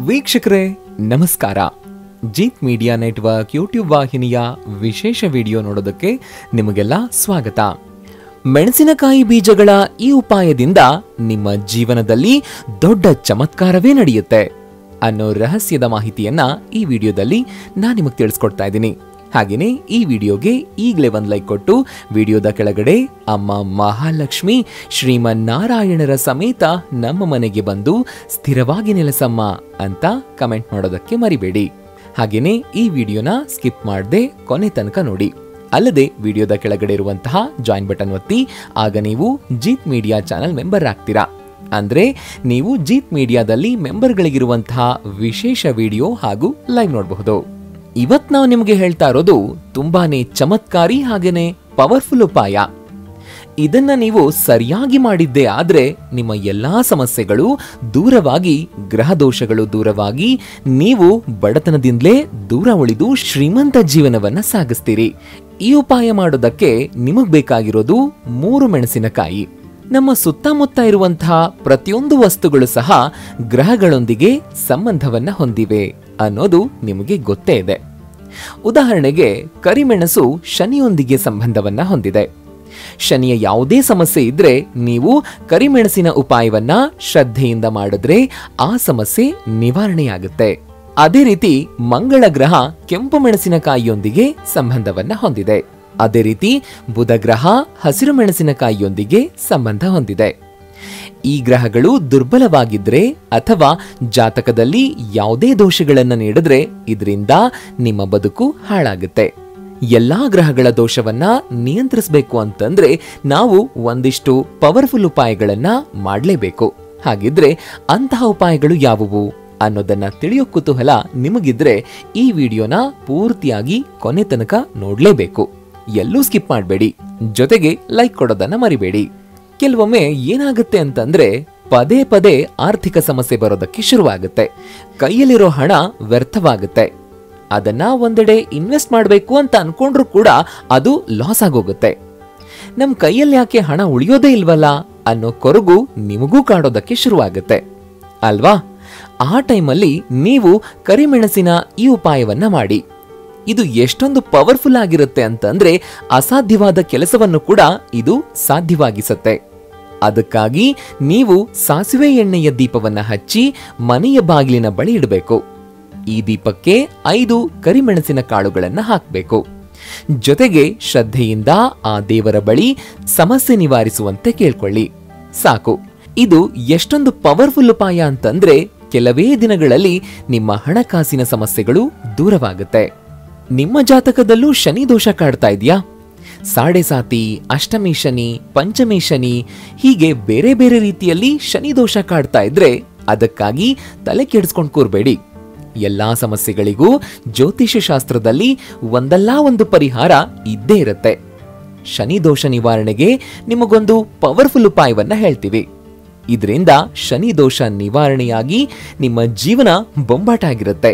ವೀಕ್ಷಕರೇ ನಮಸ್ಕಾರ. Jeet media network YouTube ವಾಹಿನಿಯ ವಿಶೇಷ ವಿಡಿಯೋ ನೋಡೋದಕ್ಕೆ ನಿಮಗೆಲ್ಲ ಸ್ವಾಗತ. ಮೆಣಸಿನಕಾಯಿ ಬೀಜಗಳ ಈ ಉಪಾಯದಿಂದ ನಿಮ್ಮ ಜೀವನದಲ್ಲಿ ದೊಡ್ಡ ಚಮತ್ಕಾರವೇ ನಡೆಯುತ್ತೆ ಅನ್ನೋ ರಹಸ್ಯದ ಮಾಹಿತಿಯನ್ನ ಈ ವಿಡಿಯೋದಲ್ಲಿ ನಾನು ನಿಮಗೆ ತಿಳಿಸ್ಕೊಡ್ತಾ ಇದ್ದೀನಿ. ಹಾಗೇನೆ ಈ ವಿಡಿಯೋಗೆ ಈಗಲೇ ಒಂದು ಲೈಕ್ ಕೊಟ್ಟು ವಿಡಿಯೋದ ಕೆಳಗಡೆ ಅಮ್ಮ ಮಹಾಲಕ್ಷ್ಮಿ ಶ್ರೀಮನ್ನಾರಾಯಣರ ಸಮೇತ ನಮ್ಮ ಮನೆಗೆ ಬಂದು ಸ್ಥಿರವಾಗಿ ನೆಲೆಸಮ್ಮ ಅಂತ ಕಮೆಂಟ್ ಮಾಡೋದಕ್ಕೆ ಮರಿಬೇಡಿ. ಹಾಗೇನೆ ಈ ವಿಡಿಯೋನ ಸ್ಕಿಪ್ ಮಾಡದೆ ಕೊನೆ ತನಕ ನೋಡಿ. ಅಲ್ಲದೆ ವಿಡಿಯೋದ ಕೆಳಗಡೆ ಇರುವಂತಹ ಜಾಯಿನ್ ಬಟನ್ ಒತ್ತಿ, ಆಗ ನೀವು ಜೀತ್ ಮೀಡಿಯಾ ಚಾನೆಲ್ ಮೆಂಬರ್ ಆಗ್ತೀರಾ. ಅಂದ್ರೆ ನೀವು ಜೀತ್ ಮೀಡಿಯಾದಲ್ಲಿ ಮೆಂಬರ್ಗಳಿಗಿರುವಂತಹ ವಿಶೇಷ ವಿಡಿಯೋ ಹಾಗೂ ಲೈವ್ ನೋಡಬಹುದು. ಇವತ್ ನಾವು ನಿಮಗೆ ಹೇಳ್ತಾ ಇರೋದು ತುಂಬಾನೇ ಚಮತ್ಕಾರಿ ಹಾಗೇನೆ ಪವರ್ಫುಲ್ ಉಪಾಯ. ಇದನ್ನ ನೀವು ಸರಿಯಾಗಿ ಮಾಡಿದ್ದೇ ಆದ್ರೆ ನಿಮ್ಮ ಎಲ್ಲಾ ಸಮಸ್ಯೆಗಳು ದೂರವಾಗಿ, ಗ್ರಹ ದೋಷಗಳು ದೂರವಾಗಿ, ನೀವು ಬಡತನದಿಂದಲೇ ದೂರ ಉಳಿದು ಶ್ರೀಮಂತ ಜೀವನವನ್ನ ಸಾಗಿಸ್ತೀರಿ. ಈ ಉಪಾಯ ಮಾಡೋದಕ್ಕೆ ನಿಮಗ್ ಬೇಕಾಗಿರೋದು 3 ಮೆಣಸಿನಕಾಯಿ. ನಮ್ಮ ಸುತ್ತಮುತ್ತ ಇರುವಂತಹ ಪ್ರತಿಯೊಂದು ವಸ್ತುಗಳು ಸಹ ಗ್ರಹಗಳೊಂದಿಗೆ ಸಂಬಂಧವನ್ನ ಹೊಂದಿವೆ ಅನ್ನೋದು ನಿಮಗೆ ಗೊತ್ತೇ ಇದೆ. ಉದಾಹರಣೆಗೆ ಕರಿಮೆಣಸು ಶನಿಯೊಂದಿಗೆ ಸಂಬಂಧವನ್ನ ಹೊಂದಿದೆ. ಶನಿಯ ಯಾವುದೇ ಸಮಸ್ಯೆ ಇದ್ರೆ ನೀವು ಕರಿಮೆಣಸಿನ ಉಪಾಯವನ್ನ ಶ್ರದ್ಧೆಯಿಂದ ಮಾಡಿದ್ರೆ ಆ ಸಮಸ್ಯೆ ನಿವಾರಣೆಯಾಗುತ್ತೆ. ಅದೇ ರೀತಿ ಮಂಗಳ ಗ್ರಹ ಕೆಂಪು ಮೆಣಸಿನಕಾಯಿಯೊಂದಿಗೆ ಸಂಬಂಧವನ್ನ ಹೊಂದಿದೆ. ಅದೇ ರೀತಿ ಬುಧ ಗ್ರಹ ಹಸಿರು ಮೆಣಸಿನಕಾಯಿಯೊಂದಿಗೆ ಸಂಬಂಧ ಹೊಂದಿದೆ. ಈ ಗ್ರಹಗಳು ದುರ್ಬಲವಾಗಿದ್ರೆ ಅಥವಾ ಜಾತಕದಲ್ಲಿ ಯಾವುದೇ ದೋಷಗಳನ್ನ ನೀಡಿದ್ರೆ ಇದರಿಂದ ನಿಮ್ಮ ಬದುಕು ಹಾಳಾಗುತ್ತೆ. ಎಲ್ಲಾ ಗ್ರಹಗಳ ದೋಷವನ್ನ ನಿಯಂತ್ರಿಸಬೇಕು ಅಂತಂದ್ರೆ ನಾವು ಒಂದಿಷ್ಟು ಪವರ್ಫುಲ್ ಉಪಾಯಗಳನ್ನ ಮಾಡಲೇಬೇಕು. ಹಾಗಿದ್ರೆ ಅಂತಹ ಉಪಾಯಗಳು ಯಾವುವು ಅನ್ನೋದನ್ನ ತಿಳಿಯೋ ಕುತೂಹಲ ನಿಮಗಿದ್ರೆ ಈ ವಿಡಿಯೋನ ಪೂರ್ತಿಯಾಗಿ ಕೊನೆ ತನಕ ನೋಡ್ಲೇಬೇಕು. ಎಲ್ಲೂ ಸ್ಕಿಪ್ ಮಾಡಬೇಡಿ. ಜೊತೆಗೆ ಲೈಕ್ ಕೊಡೋದನ್ನ ಮರಿಬೇಡಿ. ಕೆಲವೊಮ್ಮೆ ಏನಾಗುತ್ತೆ ಅಂತಂದ್ರೆ ಪದೇ ಪದೇ ಆರ್ಥಿಕ ಸಮಸ್ಯೆ ಬರೋದಕ್ಕೆ ಶುರುವಾಗುತ್ತೆ. ಕೈಯಲ್ಲಿರೋ ಹಣ ವ್ಯರ್ಥವಾಗುತ್ತೆ. ಅದನ್ನ ಒಂದೆಡೆ ಇನ್ವೆಸ್ಟ್ ಮಾಡಬೇಕು ಅಂತ ಅನ್ಕೊಂಡ್ರು ಕೂಡ ಅದು ಲಾಸ್ ಆಗೋಗುತ್ತೆ. ನಮ್ ಕೈಯಲ್ಲಿ ಯಾಕೆ ಹಣ ಉಳಿಯೋದೇ ಇಲ್ವಲ್ಲ ಅನ್ನೋ ಕೊರಗು ನಿಮಗೂ ಕಾಡೋದಕ್ಕೆ ಶುರುವಾಗುತ್ತೆ ಅಲ್ವಾ? ಆ ಟೈಮಲ್ಲಿ ನೀವು ಕರಿಮೆಣಸಿನ ಈ ಉಪಾಯವನ್ನ ಮಾಡಿ. ಇದು ಎಷ್ಟೊಂದು ಪವರ್ಫುಲ್ ಆಗಿರುತ್ತೆ ಅಂತಂದ್ರೆ ಅಸಾಧ್ಯವಾದ ಕೆಲಸವನ್ನು ಕೂಡ ಇದು ಸಾಧ್ಯವಾಗಿಸುತ್ತೆ. ಅದಕ್ಕಾಗಿ ನೀವು ಸಾಸಿವೆ ಎಣ್ಣೆಯ ದೀಪವನ್ನ ಹಚ್ಚಿ ಮನೆಯ ಬಾಗಿಲಿನ ಬಳಿ ಇಡಬೇಕು. ಈ ದೀಪಕ್ಕೆ 5 ಕರಿಮೆಣಸಿನ ಕಾಳುಗಳನ್ನ ಹಾಕಬೇಕು. ಜೊತೆಗೆ ಶ್ರದ್ಧೆಯಿಂದ ಆ ದೇವರ ಬಳಿ ಸಮಸ್ಯೆ ನಿವಾರಿಸುವಂತೆ ಕೇಳ್ಕೊಳ್ಳಿ. ಸಾಕು. ಇದು ಎಷ್ಟೊಂದು ಪವರ್ಫುಲ್ ಉಪಾಯ ಅಂತಂದ್ರೆ ಕೆಲವೇ ದಿನಗಳಲ್ಲಿ ನಿಮ್ಮ ಹಣಕಾಸಿನ ಸಮಸ್ಯೆಗಳು ದೂರವಾಗುತ್ತೆ. ನಿಮ್ಮ ಜಾತಕದಲ್ಲೂ ಶನಿ ದೋಷ ಕಾಡ್ತಾ ಇದೆಯಾ? ಸಾಡೆ ಸಾತಿ, ಅಷ್ಟಮಿ ಶನಿ, ಪಂಚಮಿ ಶನಿ, ಹೀಗೆ ಬೇರೆ ಬೇರೆ ರೀತಿಯಲ್ಲಿ ಶನಿ ದೋಷ ಕಾಡ್ತಾ ಇದ್ರೆ ಅದಕ್ಕಾಗಿ ತಲೆ ಕೆಡಿಸ್ಕೊಂಡು ಕೂರ್ಬೇಡಿ. ಎಲ್ಲಾ ಸಮಸ್ಯೆಗಳಿಗೂ ಜ್ಯೋತಿಷ್ಯ ಶಾಸ್ತ್ರದಲ್ಲಿ ಒಂದಲ್ಲ ಒಂದು ಪರಿಹಾರ ಇದ್ದೇ ಇರುತ್ತೆ. ಶನಿ ದೋಷ ನಿವಾರಣೆಗೆ ನಿಮಗೊಂದು ಪವರ್ಫುಲ್ ಉಪಾಯವನ್ನ ಹೇಳ್ತೀವಿ. ಇದರಿಂದ ಶನಿ ದೋಷ ನಿವಾರಣೆಯಾಗಿ ನಿಮ್ಮ ಜೀವನ ಬೊಂಬಾಟ ಆಗಿರುತ್ತೆ.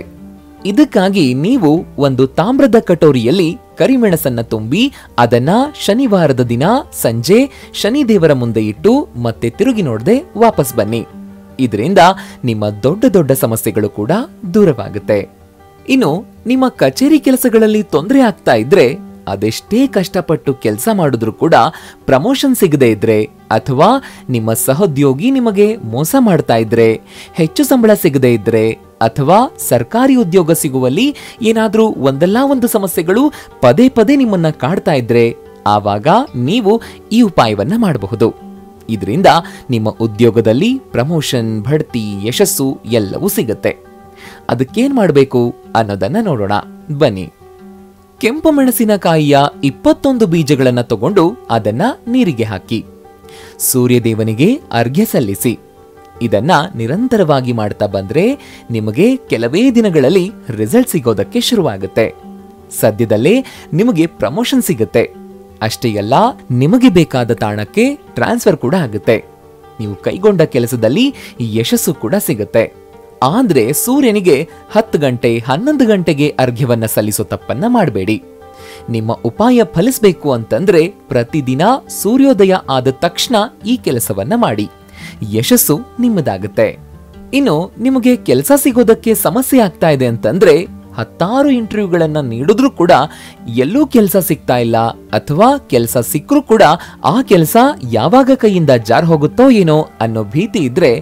ಇದಕ್ಕಾಗಿ ನೀವು ಒಂದು ತಾಮ್ರದ ಕಟೋರಿಯಲ್ಲಿ ಕರಿಮೆಣಸನ್ನ ತುಂಬಿ ಅದನ್ನ ಶನಿವಾರದ ದಿನ ಸಂಜೆ ಶನಿದೇವರ ಮುಂದೆ ಇಟ್ಟು ಮತ್ತೆ ತಿರುಗಿ ನೋಡದೆ ವಾಪಸ್ ಬನ್ನಿ. ಇದರಿಂದ ನಿಮ್ಮ ದೊಡ್ಡ ದೊಡ್ಡ ಸಮಸ್ಯೆಗಳು ಕೂಡ ದೂರವಾಗುತ್ತೆ. ಇನ್ನು ನಿಮ್ಮ ಕಚೇರಿ ಕೆಲಸಗಳಲ್ಲಿ ತೊಂದರೆ ಆಗ್ತಾ ಇದ್ರೆ, ಅದೆಷ್ಟೇ ಕಷ್ಟಪಟ್ಟು ಕೆಲಸ ಮಾಡಿದ್ರು ಕೂಡ ಪ್ರಮೋಷನ್ ಸಿಗದೆ ಇದ್ರೆ, ಅಥವಾ ನಿಮ್ಮ ಸಹೋದ್ಯೋಗಿ ನಿಮಗೆ ಮೋಸ ಮಾಡ್ತಾ ಇದ್ರೆ, ಹೆಚ್ಚು ಸಂಬಳ ಸಿಗದೆ ಇದ್ರೆ, ಅಥವಾ ಸರ್ಕಾರಿ ಉದ್ಯೋಗ ಸಿಗುವಲ್ಲಿ ಏನಾದ್ರೂ ಒಂದಲ್ಲ ಒಂದು ಸಮಸ್ಯೆಗಳು ಪದೇ ಪದೇ ನಿಮ್ಮನ್ನ ಕಾಡ್ತಾ ಇದ್ರೆ ಆವಾಗ ನೀವು ಈ ಉಪಾಯವನ್ನ ಮಾಡಬಹುದು. ಇದರಿಂದ ನಿಮ್ಮ ಉದ್ಯೋಗದಲ್ಲಿ ಪ್ರಮೋಷನ್, ಬಡ್ತಿ, ಯಶಸ್ಸು ಎಲ್ಲವೂ ಸಿಗುತ್ತೆ. ಅದಕ್ಕೇನ್ ಮಾಡಬೇಕು ಅನ್ನೋದನ್ನ ನೋಡೋಣ ಬನ್ನಿ. ಕೆಂಪು ಮೆಣಸಿನಕಾಯಿಯ 21 ಬೀಜಗಳನ್ನ ತಗೊಂಡು ಅದನ್ನ ನೀರಿಗೆ ಹಾಕಿ ಸೂರ್ಯದೇವನಿಗೆ ಅರ್ಘ್ಯ ಸಲ್ಲಿಸಿ. ಇದನ್ನ ನಿರಂತರವಾಗಿ ಮಾಡ್ತಾ ಬಂದ್ರೆ ನಿಮಗೆ ಕೆಲವೇ ದಿನಗಳಲ್ಲಿ ರಿಸಲ್ಟ್ ಸಿಗೋದಕ್ಕೆ ಶುರುವಾಗುತ್ತೆ. ಸದ್ಯದಲ್ಲೇ ನಿಮಗೆ ಪ್ರಮೋಷನ್ ಸಿಗುತ್ತೆ. ಅಷ್ಟೇ ಅಲ್ಲ, ನಿಮಗೆ ಬೇಕಾದ ತಾಣಕ್ಕೆ ಟ್ರಾನ್ಸ್ಫರ್ ಕೂಡ ಆಗುತ್ತೆ. ನೀವು ಕೈಗೊಂಡ ಕೆಲಸದಲ್ಲಿ ಯಶಸ್ಸು ಕೂಡ ಸಿಗುತ್ತೆ. ಆದ್ರೆ ಸೂರ್ಯನಿಗೆ 10 ಗಂಟೆ 11 ಗಂಟೆಗೆ ಅರ್ಘ್ಯವನ್ನ ಸಲ್ಲಿಸೋ ತಪ್ಪನ್ನ ಮಾಡಬೇಡಿ. ನಿಮ್ಮ ಉಪಾಯ ಫಲಿಸಬೇಕು ಅಂತಂದ್ರೆ ಪ್ರತಿದಿನ ಸೂರ್ಯೋದಯ ಆದ ತಕ್ಷಣ ಈ ಕೆಲಸವನ್ನ ಮಾಡಿ. ಯಶಸ್ಸು ನಿಮ್ಮದಾಗುತ್ತೆ. ಇನ್ನು ನಿಮಗೆ ಕೆಲಸ ಸಿಗೋದಕ್ಕೆ ಸಮಸ್ಯೆ ಆಗ್ತಾ ಇದೆ ಅಂತಂದ್ರೆ, ಹತ್ತಾರು ಇಂಟರ್ವ್ಯೂಗಳನ್ನ ನೀಡಿದ್ರೂ ಕೂಡ ಎಲ್ಲೂ ಕೆಲಸ ಸಿಗ್ತಾ ಇಲ್ಲ, ಅಥವಾ ಕೆಲಸ ಸಿಕ್ಕರೂ ಕೂಡ ಆ ಕೆಲಸ ಯಾವಾಗ ಕೈಯಿಂದ ಜಾರ್ ಹೋಗುತ್ತೋ ಏನೋ ಅನ್ನೋ ಭೀತಿ ಇದ್ರೆ,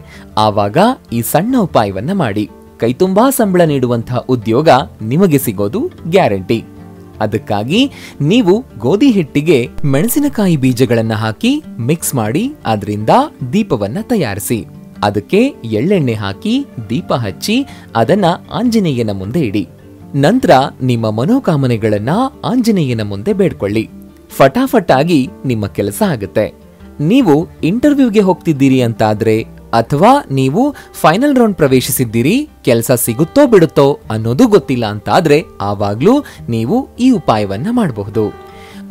ಆವಾಗ ಈ ಸಣ್ಣ ಉಪಾಯವನ್ನ ಮಾಡಿ. ಕೈತುಂಬಾ ಸಂಬಳ ನೀಡುವಂತಹ ಉದ್ಯೋಗ ನಿಮಗೆ ಸಿಗೋದು ಗ್ಯಾರಂಟಿ. ಅದಕ್ಕಾಗಿ ನೀವು ಗೋಧಿ ಹಿಟ್ಟಿಗೆ ಮೆಣಸಿನಕಾಯಿ ಬೀಜಗಳನ್ನ ಹಾಕಿ ಮಿಕ್ಸ್ ಮಾಡಿ ಅದರಿಂದ ದೀಪವನ್ನ ತಯಾರಿಸಿ. ಅದಕ್ಕೆ ಎಳ್ಳೆಣ್ಣೆ ಹಾಕಿ ದೀಪ ಹಚ್ಚಿ ಅದನ್ನ ಆಂಜನೇಯನ ಮುಂದೆ ಇಡಿ. ನಂತರ ನಿಮ್ಮ ಮನೋಕಾಮನೆಗಳನ್ನ ಆಂಜನೇಯನ ಮುಂದೆ ಬೇಡ್ಕೊಳ್ಳಿ. ಫಟಾಫಟ್ ಆಗಿ ನಿಮ್ಮ ಕೆಲಸ ಆಗುತ್ತೆ. ನೀವು ಇಂಟರ್ವ್ಯೂಗೆ ಹೋಗ್ತಿದ್ದೀರಿ ಅಂತಾದ್ರೆ, ಅಥವಾ ನೀವು ಫೈನಲ್ ರೌಂಡ್ ಪ್ರವೇಶಿಸಿದ್ದೀರಿ, ಕೆಲಸ ಸಿಗುತ್ತೋ ಬಿಡುತ್ತೋ ಅನ್ನೋದು ಗೊತ್ತಿಲ್ಲ ಅಂತಾದ್ರೆ, ಆವಾಗ್ಲೂ ನೀವು ಈ ಉಪಾಯವನ್ನ ಮಾಡಬಹುದು.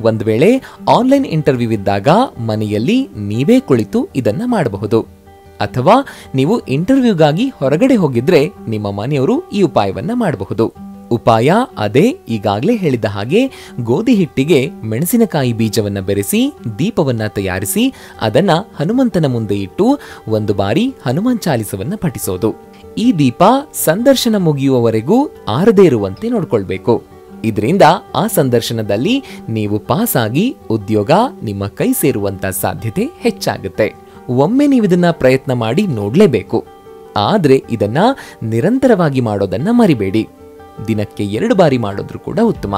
ಒಂದ್ ವೇಳೆ ಆನ್ಲೈನ್ ಇಂಟರ್ವ್ಯೂ ಇದ್ದಾಗ ಮನೆಯಲ್ಲಿ ನೀವೇ ಕುಳಿತು ಇದನ್ನ ಮಾಡಬಹುದು. ಅಥವಾ ನೀವು ಇಂಟರ್ವ್ಯೂಗಾಗಿ ಹೊರಗಡೆ ಹೋಗಿದ್ರೆ ನಿಮ್ಮ ಮನೆಯವರು ಈ ಉಪಾಯವನ್ನ ಮಾಡಬಹುದು. ಉಪಾಯ ಅದೇ, ಈಗಾಗಲೇ ಹೇಳಿದ ಹಾಗೆ ಗೋಧಿ ಹಿಟ್ಟಿಗೆ ಮೆಣಸಿನಕಾಯಿ ಬೀಜವನ್ನ ಬೆರೆಸಿ ದೀಪವನ್ನ ತಯಾರಿಸಿ ಅದನ್ನ ಹನುಮಂತನ ಮುಂದೆ ಇಟ್ಟು ಒಂದು ಬಾರಿ ಹನುಮಾನ್ ಚಾಲಿಸವನ್ನ ಪಠಿಸೋದು. ಈ ದೀಪ ಸಂದರ್ಶನ ಮುಗಿಯುವವರೆಗೂ ಆರದೇ ಇರುವಂತೆ ನೋಡ್ಕೊಳ್ಬೇಕು. ಇದರಿಂದ ಆ ಸಂದರ್ಶನದಲ್ಲಿ ನೀವು ಪಾಸ್ ಆಗಿ ಉದ್ಯೋಗ ನಿಮ್ಮ ಕೈ ಸೇರುವಂತ ಸಾಧ್ಯತೆ ಹೆಚ್ಚಾಗುತ್ತೆ. ಒಮ್ಮೆ ನೀವಿದನ್ನ ಪ್ರಯತ್ನ ಮಾಡಿ ನೋಡ್ಲೇಬೇಕು. ಆದ್ರೆ ಇದನ್ನ ನಿರಂತರವಾಗಿ ಮಾಡೋದನ್ನ ಮರಿಬೇಡಿ. ದಿನಕ್ಕೆ 2 ಬಾರಿ ಮಾಡೋದ್ರೂ ಕೂಡ ಉತ್ತಮ.